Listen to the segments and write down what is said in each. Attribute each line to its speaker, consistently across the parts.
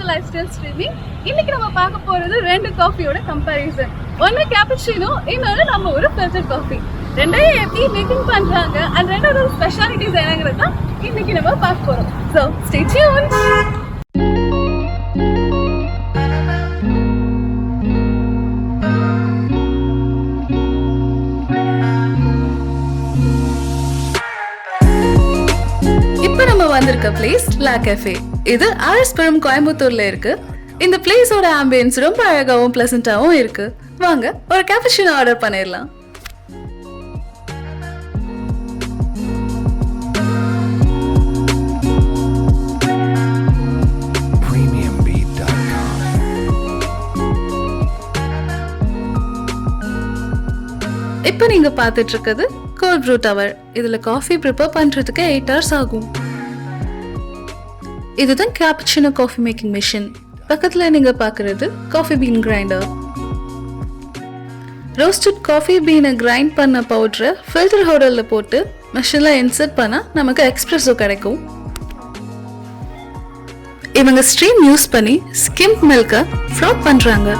Speaker 1: to Lifestyle Streaming. இன்னைக்கு நம்ம பார்க்க போறது ரெண்டு காஃபியோட கம்பேரிசன். ஒன்னு கேப்புச்சினோ, இன்னொரு நம்ம ஒரு ஃபில்டர் காஃபி. ரெண்டையும் எப்படி மேக்கிங் பண்றாங்க and ரெண்டோட ஸ்பெஷாலிட்டிஸ் என்னங்கிறது தான் இன்னைக்கு நம்ம பார்க்க போறோம். So stay tuned. வந்திருக்க பிளேஸ் லா கேஃபே. இது ஆர்எஸ்புரம் கோயம்புத்தூர்ல இருக்கு. இந்த பிளேஸோட ஆம்பியன்ஸ் ரொம்ப அழகாவும் பிளசண்டாவும் இருக்கு. வாங்க ஒரு கேப்புச்சினோ ஆர்டர் பண்ணிடலாம். இப்போ நீங்க பார்த்துட்டு இருக்கிறது கோல்ட் ப்ரூ டவர். இதுல காஃபி ப்ரிப்பேர் பண்றதுக்கு 8 hours ஆகும். இதுதான் கேப்புச்சினோ காஃபி மேக்கிங் மிஷின். பக்கத்துல நீங்க பாக்குறது coffee bean grinder. Roasted coffee பீனை கிரைண்ட் பண்ண பவுடரை ஃபில்டர் ஹோல்டர்ல போட்டு மிஷின்ல இன்சர்ட் பண்ணா நமக்கு எக்ஸ்பிரஸோ கிடைக்கும். இவங்க ஸ்ட்ரீம் யூஸ் பண்ணி ஸ்கிம் மில்கை ஃப்ராத் பண்றாங்க.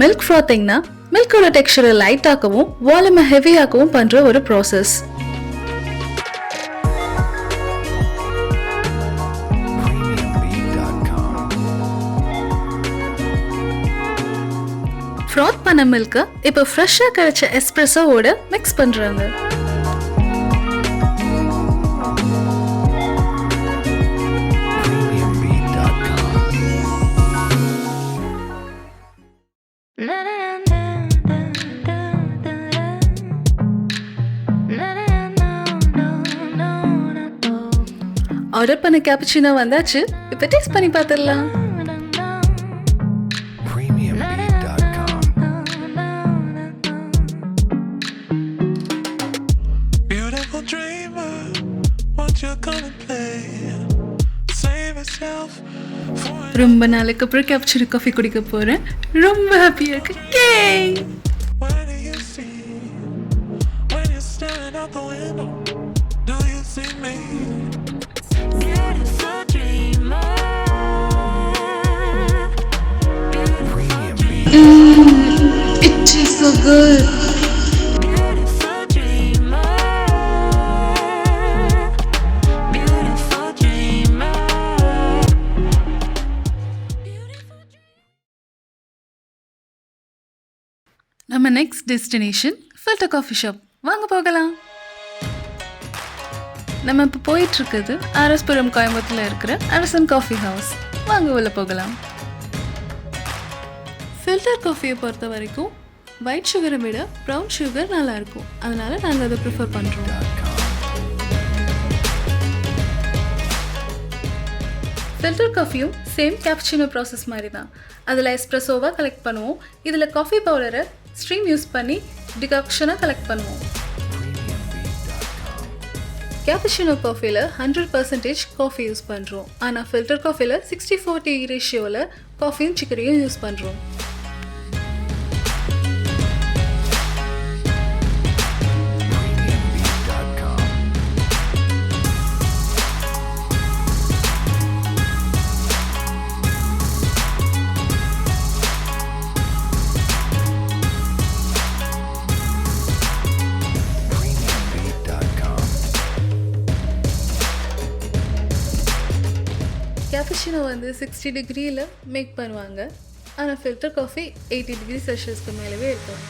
Speaker 1: மில்க் ஃப்ராத்திங்னா மில்கோட டெக்ஸ்சரை லைட் ஆக்கவும் வால்யூமை ஹெவி ஆக்கவும் பண்ற ஒரு ப்ராசஸ். ஃப்ராத் பண்ண மில்க இப்போ ஃப்ரெஷ்ஷா கிடைச்ச எஸ்பிரஸோவோட மிக்ஸ் பண்றாங்க. ஆர்டர் பண்ண கேப்புச்சினோ வந்தாச்சு. இப்போ டேஸ்ட் பண்ணி பார்த்துடலாம். ரொம்ப நாளைக்கு அப்புறம் கேப்புச்சினோ காஃபி குடிக்க போறேன். ரொம்ப ஹாப்பியா இருக்கு. It tastes so good. நம்ம next destination filter coffee shop. வாங்க போகலாம். நம்ம இப்போ போயிட்டு இருக்குது ஆர்எஸ்புரம் கோயம்புத்தூர்ல இருக்கிற அரசன் காஃபி ஹவுஸ். வாங்க உள்ள போகலாம். ஃபில்டர் காஃபியை பொறுத்த வரைக்கும் ஒயிட் சுகரை விட ப்ரௌன் சுகர் நல்லா இருக்கும். அதனால நாங்கள் அதை ப்ரிஃபர் பண்ணுறோம். ஃபில்டர் காஃபியும் சேம் கேப்புச்சினோ ப்ராசஸ் மாதிரி தான். அதில் எஸ்ப்ரெஸோவாக கலெக்ட் பண்ணுவோம். இதில் காஃபி பவுடரை ஸ்ட்ரீம் யூஸ் பண்ணி டிகாக்ஷனாக கலெக்ட் பண்ணுவோம். கேப்புச்சினோ காஃபியில் 100% காஃபி யூஸ் பண்ணுறோம். ஆனால் ஃபில்டர் காஃபியில் 60-40 ரேஷியோவில் காஃபியும் சிக்கரையும் யூஸ் பண்ணுறோம். கேப்புச்சினோ வந்து 60 டிகிரியில் மேக் பண்ணுவாங்க. ஆனால் ஃபில்டர் காஃபி 80 டிகிரி செல்சியஸ்க்கு மேலவே இருக்கும்.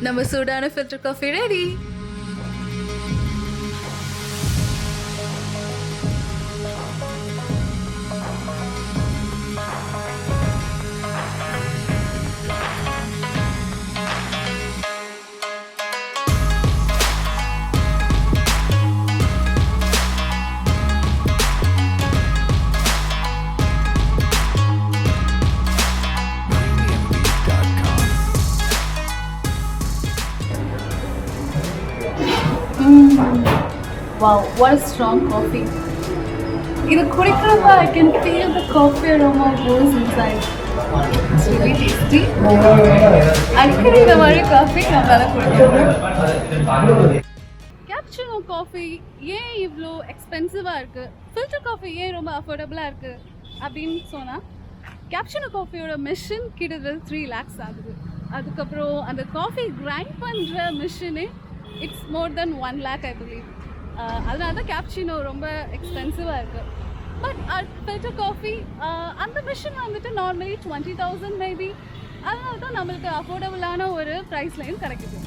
Speaker 1: நம்ம சூடான filter coffee ready. Wow, what a strong coffee. இது குடிக்கிறப்ப I can feel the coffee aroma goes inside. It's really tasty. அடிக்கடி இந்த மாதிரி காஃபி நம்மளால குடிக்கணும். கேப்சினோ காஃபி ஏன் இவ்வளோ எக்ஸ்பென்சிவாக இருக்குது, ஃபில்டர் காஃபி ஏன் ரொம்ப அஃபோர்டபுளாக இருக்குது அப்படின்னு சொன்னால், கேப்சினோ காஃபியோட மிஷின் கிட்டத்தட்ட 3 lakhs ஆகுது. அதுக்கப்புறம் அந்த காஃபி கிரைண்ட் பண்ணுற மிஷினே it's more then 1 lakh I believe. அதனால தான் கேப்சினோ ரொம்ப எக்ஸ்பென்சிவாக இருக்குது. பட் ஃபில்டர் காஃபி அந்த மிஷின் வந்துட்டு நார்மலி 20,000 மேபி. அதனால தான் நம்மளுக்கு அஃபோர்டபுளான ஒரு ப்ரைஸ்லையும் கிடைக்குது.